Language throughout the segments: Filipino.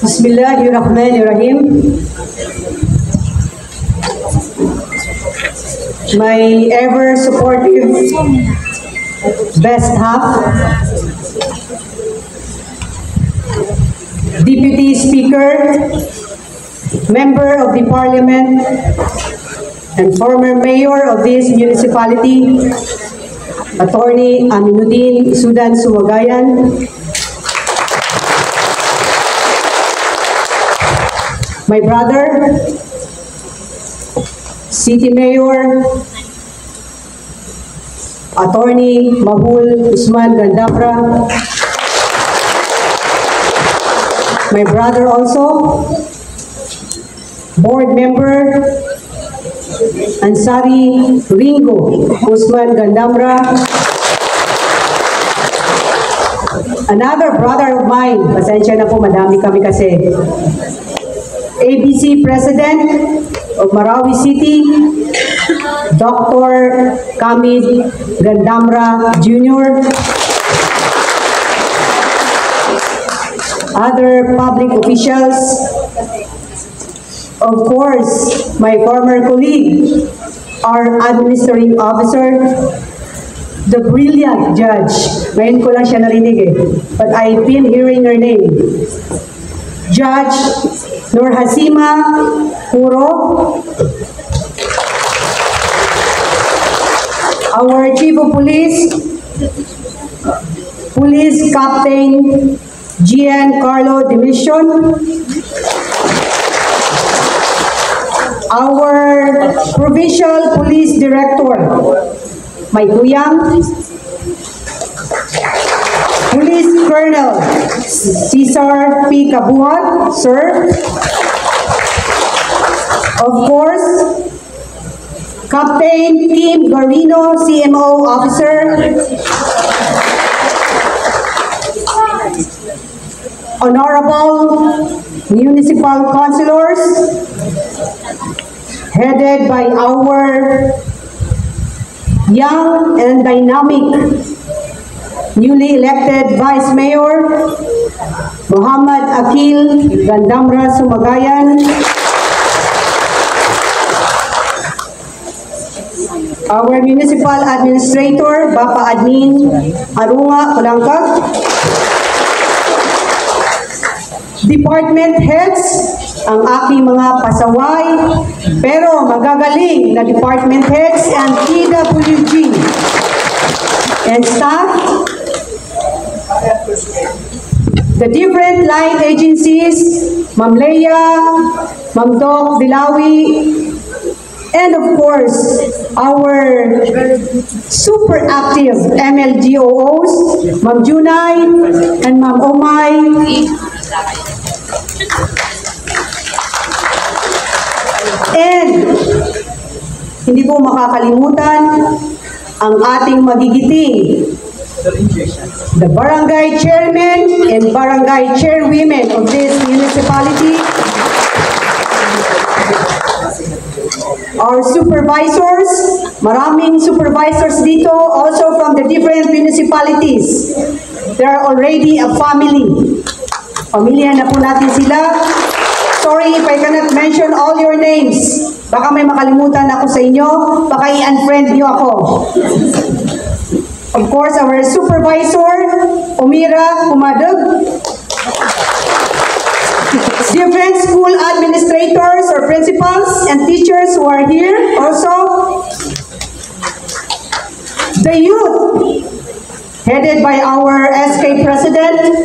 Bismillahirrahmanirrahim. My ever supportive best half, Deputy Speaker, Member of the Parliament, and former Mayor of this municipality, Attorney Aminuddin Sudan Sumagayan, my brother, City Mayor, Attorney Mahul Usman Gandapra, my brother also, Board Member Ansari Ringo Usman Gandamra, another brother of mine, pasensya na po, madami kami kasi, ABC President of Marawi City, Dr. Kamid Gandamra Jr., other public officials, of course, my former colleague, our administrative officer, the brilliant judge. Ngayon ko lang siya narinig eh, but I've been hearing her name. Judge Nurhasima Puro, our Chief of Police, Police Captain Giancarlo Dimission, our Provincial Police Director, my kuyang, Police Colonel Cesar P. Cabuhat, sir. Of course, Captain Kim Garino, CMO Officer. Honorable Municipal Councilors, headed by our young and dynamic newly elected Vice Mayor, Muhammad Akil Gandamra Sumagayan, our Municipal Administrator, Bapa Admin Arunga Kulangkag, Department Heads, ang aking mga pasaway, pero magagaling na Department Heads and PWG, and staff, the different line agencies, Ma'am Leia, Ma'am Doc Dilawi, and of course, our super active MLGOOs, Ma'am Junay and Ma'am Omay, and hindi po makakalimutan ang ating magigiting, the barangay chairman and barangay chairwomen of this municipality, our supervisors, maraming supervisors dito, also from the different municipalities. They are already a family. Pamilya na po natin sila. Sorry if I cannot mention all your names. Baka may makalimutan ako sa inyo, baka i-unfriend niyo ako. Of course, our supervisor, Umira Kumadug, different school administrators or principals and teachers who are here also, the youth, headed by our SK President,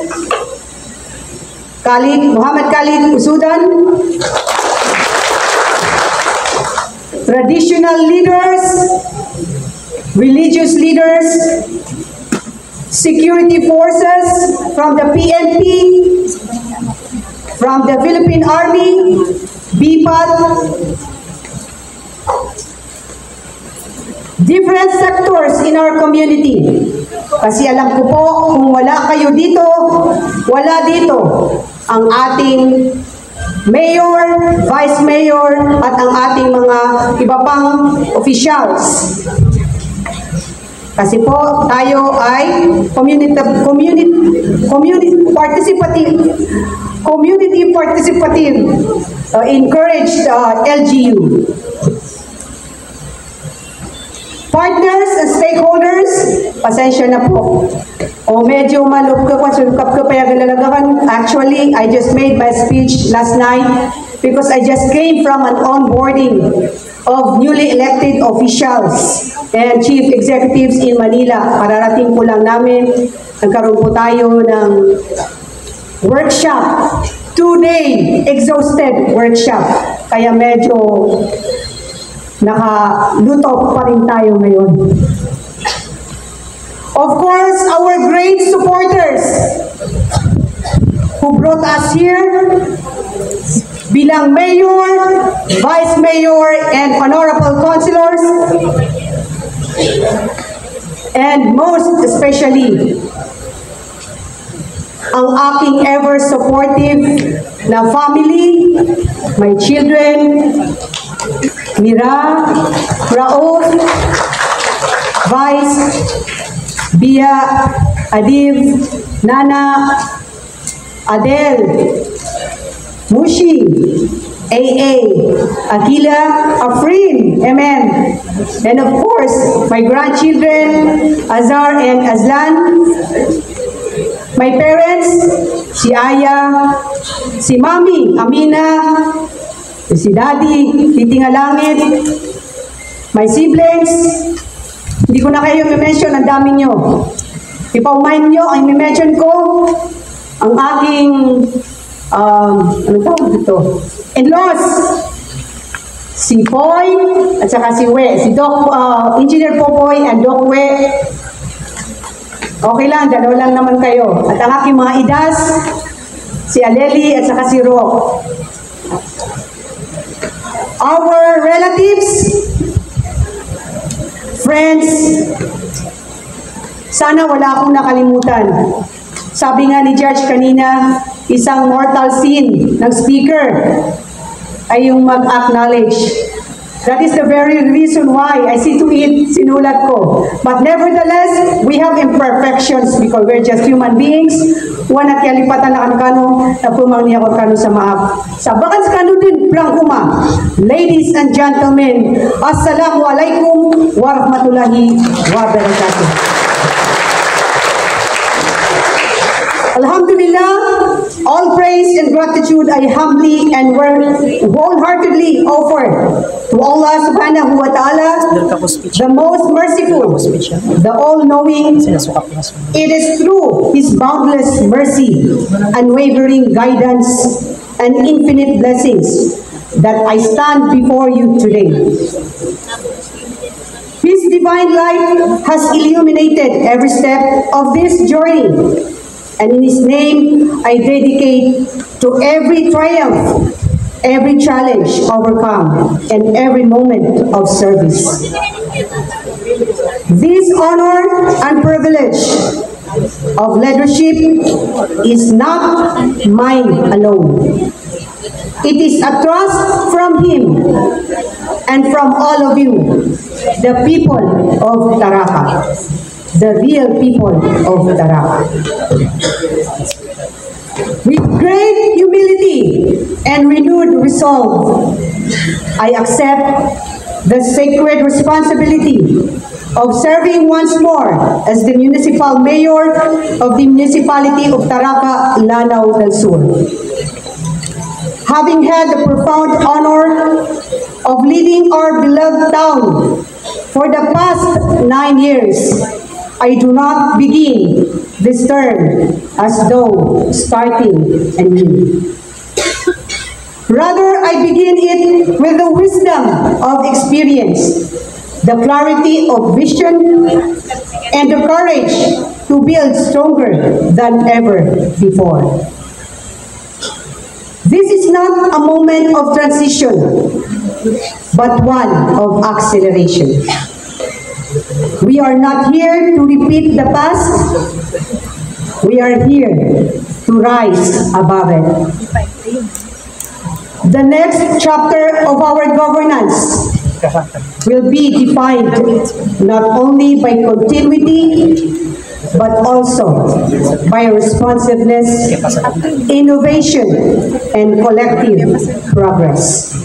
Muhammad Khalid Usudan, traditional leaders, religious leaders, security forces from the PNP, from the Philippine Army, BPAT, different sectors in our community. Kasi alam ko po, kung wala kayo dito, wala dito ang ating mayor, vice mayor, at ang ating mga iba pang officials. Kasi po, tayo ay participative community participative, encouraged LGU. Partners and stakeholders, pasensya na po. O medyo malupka ko, sulukap ko pa yung lalagakan. Actually, I just made my speech last night because I just came from an onboarding of newly elected officials and chief executives in Manila. Pararating ko lang namin, nagkaroon po tayo ng workshop, 2-day exhausted workshop. Kaya medyo nakaluto pa rin tayo ngayon. Of course, our great supporters who brought us here bilang mayor, vice mayor, and honorable councilors, and most especially, ang aking ever supportive na family, my children, Mira, Raouf, Vice, Bia, Adiv, Nana, Adel, Mushi, AA, Akila, Afrin, Amen. And of course, my grandchildren, Azar and Azlan, my parents, si Aya, si Mami, Amina, si Daddy, Titi Ngalangit, my siblings, hindi ko na kayo i-mention, ang dami nyo. Ipaumain nyo, ang i-mention ko, ang aking, ano tawag dito? In-laws, si Poy, at saka si We, si Doc, Engineer Popoy and Doc We. Okay lang, dalawa lang naman kayo. At ang aking mga idas, si Aleli at saka si Ro. Our relatives, friends, sana wala akong nakalimutan. Sabi nga ni Judge kanina, isang mortal sin ng speaker ay yung mag-acknowledge. That is the very reason why I see to it, sinulat ko. But nevertheless, we have imperfections because we're just human beings. Wana kaya lipatan na kano, na pumangniya ko kano sa maap. Sa bakan sa kano din, Blancuma. Ladies and gentlemen, Assalamualaikum warahmatullahi wabarakatuh. Alhamdulillah, all praise and gratitude I humbly and wholeheartedly offer to Allah subhanahu wa ta'ala, the most merciful, the all-knowing. It is through His boundless mercy, unwavering guidance, and infinite blessings that I stand before you today. His divine light has illuminated every step of this journey. And in His name, I dedicate to every triumph, every challenge overcome, and every moment of service. This honor and privilege of leadership is not mine alone. It is a trust from Him and from all of you, the people of Taraka. The real people of Taraka. With great humility and renewed resolve, I accept the sacred responsibility of serving once more as the municipal mayor of the municipality of Taraka, Lanao del Sur. Having had the profound honor of leading our beloved town for the past 9 years, I do not begin this term as though starting anew. Rather, I begin it with the wisdom of experience, the clarity of vision, and the courage to build stronger than ever before. This is not a moment of transition, but one of acceleration. We are not here to repeat the past. We are here to rise above it. The next chapter of our governance will be defined not only by continuity, but also by responsiveness, innovation, and collective progress.